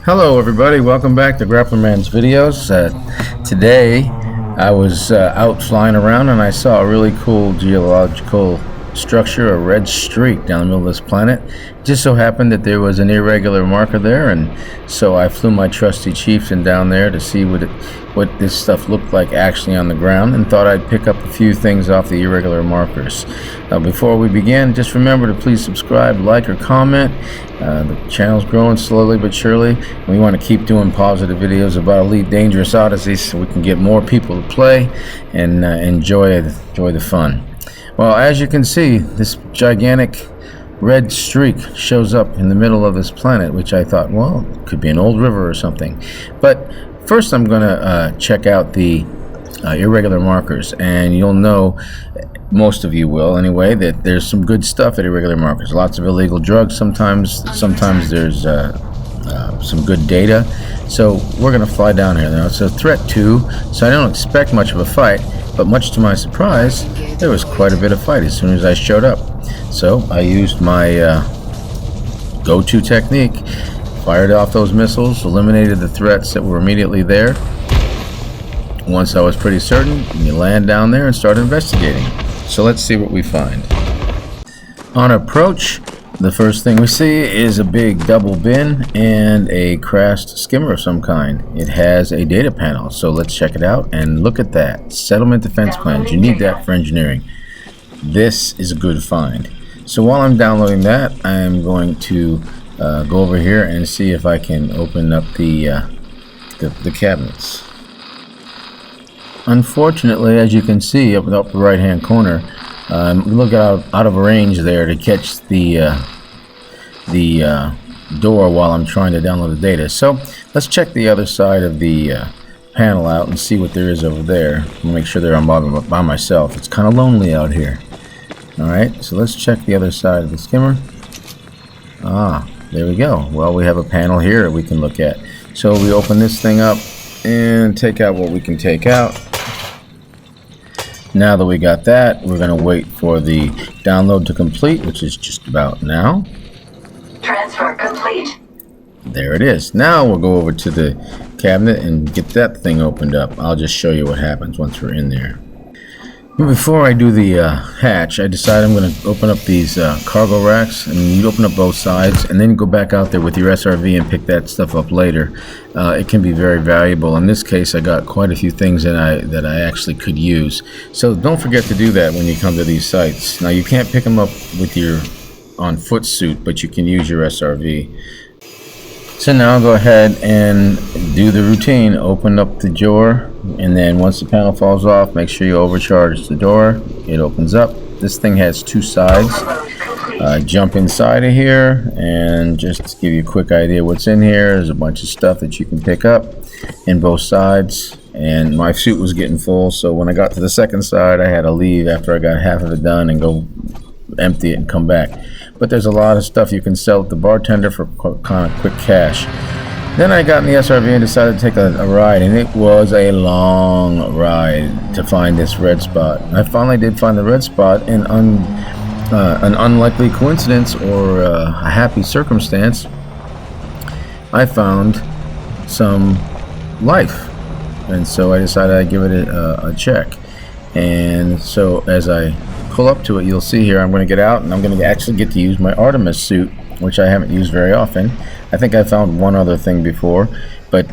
Hello everybody, welcome back to Grapplerman's videos. Today I was out flying around and I saw a really cool geological structure, a red streak down the middle of this planet. It just so happened that there was an irregular marker there, and so I flew my trusty chieftain down there to see what this stuff looked like actually on the ground, and thought I'd pick up a few things off the irregular markers. Now before we begin, just remember to please subscribe, like, or comment. The channel's growing slowly but surely. We want to keep doing positive videos about Elite Dangerous Odyssey so we can get more people to play and enjoy the fun. Well, as you can see, this gigantic red streak shows up in the middle of this planet, which I thought, well, it could be an old river or something. But first I'm going to check out the irregular markers, and you'll know, most of you will anyway, that there's some good stuff at irregular markers. Lots of illegal drugs sometimes there's some good data. So we're going to fly down here now. It's a threat 2, so I don't expect much of a fight, but much to my surprise, there was quite a bit of fight as soon as I showed up. So I used my go-to technique, fired off those missiles, eliminated the threats that were immediately there. Once I was pretty certain, you land down there and start investigating. So let's see what we find. On approach, the first thing we see is a big double bin and a crashed skimmer of some kind. It has a data panel, so let's check it out and look at that. Settlement defense plans, you need that for engineering. This is a good find. So while I'm downloading that, I'm going to go over here and see if I can open up the cabinets. Unfortunately, as you can see up in the upper right hand corner, look out of range there to catch the door while I'm trying to download the data. So let's check the other side of the panel out and see what there is over there. I'll make sure that I'm by myself. It's kind of lonely out here. Alright, so let's check the other side of the skimmer. There we go. Well, we have a panel here that we can look at. So we open this thing up and take out what we can take out. Now that we got that, we're going to wait for the download to complete, which is just about now. Transfer complete. There it is. Now we'll go over to the cabinet and get that thing opened up. I'll just show you what happens once we're in there. Before I do the hatch, I decided I'm going to open up these cargo racks, and you open up both sides and then go back out there with your SRV and pick that stuff up later. It can be very valuable. In this case, I got quite a few things that I actually could use. So don't forget to do that when you come to these sites. Now you can't pick them up with your on foot suit, but you can use your SRV. So now I'll go ahead and do the routine. Open up the door, and then once the panel falls off, make sure you overcharge the door. It opens up. This thing has two sides. Jump inside of here, and just to give you a quick idea what's in here, there's a bunch of stuff that you can pick up in both sides. And my suit was getting full, so when I got to the second side, I had to leave after I got half of it done and go empty it and come back. But there's a lot of stuff you can sell at the bartender for kind of quick cash. Then I got in the SRV and decided to take a ride, and it was a long ride to find this red spot. I finally did find the red spot, and an unlikely coincidence or a happy circumstance, I found some life, and so I decided I'd give it a check. And so as I pull up to it, you'll see here I'm going to get out, and I'm going to actually get to use my Artemis suit, which I haven't used very often. I think I found one other thing before, but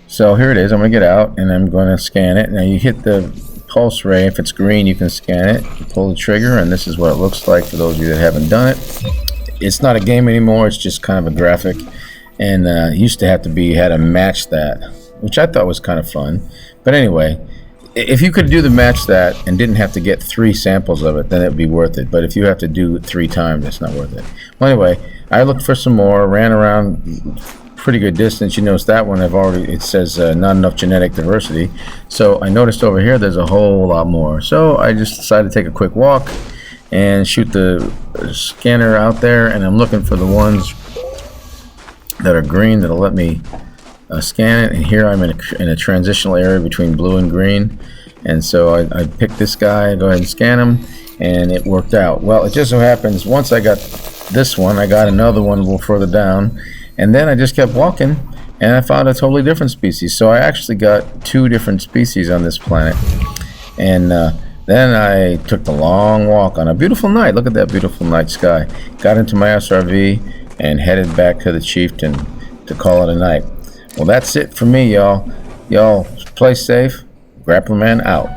so here it is. I'm going to get out and I'm going to scan it. Now you hit the pulse ray. If it's green, you can scan it. You pull the trigger, and this is what it looks like for those of you that haven't done it. It's not a game anymore. It's just kind of a graphic, and it used to have to be, had to match that, which I thought was kind of fun. But anyway, if you could do the match that and didn't have to get 3 samples of it, then it'd be worth it. But if you have to do it 3 times, it's not worth it. Well, anyway, I looked for some more, ran around pretty good distance. You notice that one it says not enough genetic diversity. So I noticed over here there's a whole lot more. So I just decided to take a quick walk and shoot the scanner out there, and I'm looking for the ones that are green that'll let me scan it. And here I'm in a transitional area between blue and green, and so I picked this guy, go ahead and scan him, and it worked out. Well, it just so happens once I got this one, I got another one a little further down, And then I just kept walking, and I found a totally different species. So I actually got 2 different species on this planet. And then I took the long walk on a beautiful night. Look at that beautiful night sky. Got into my SRV and headed back to the Chieftain to call it a night. Well, that's it for me, y'all. Y'all play safe. Grappler Man out.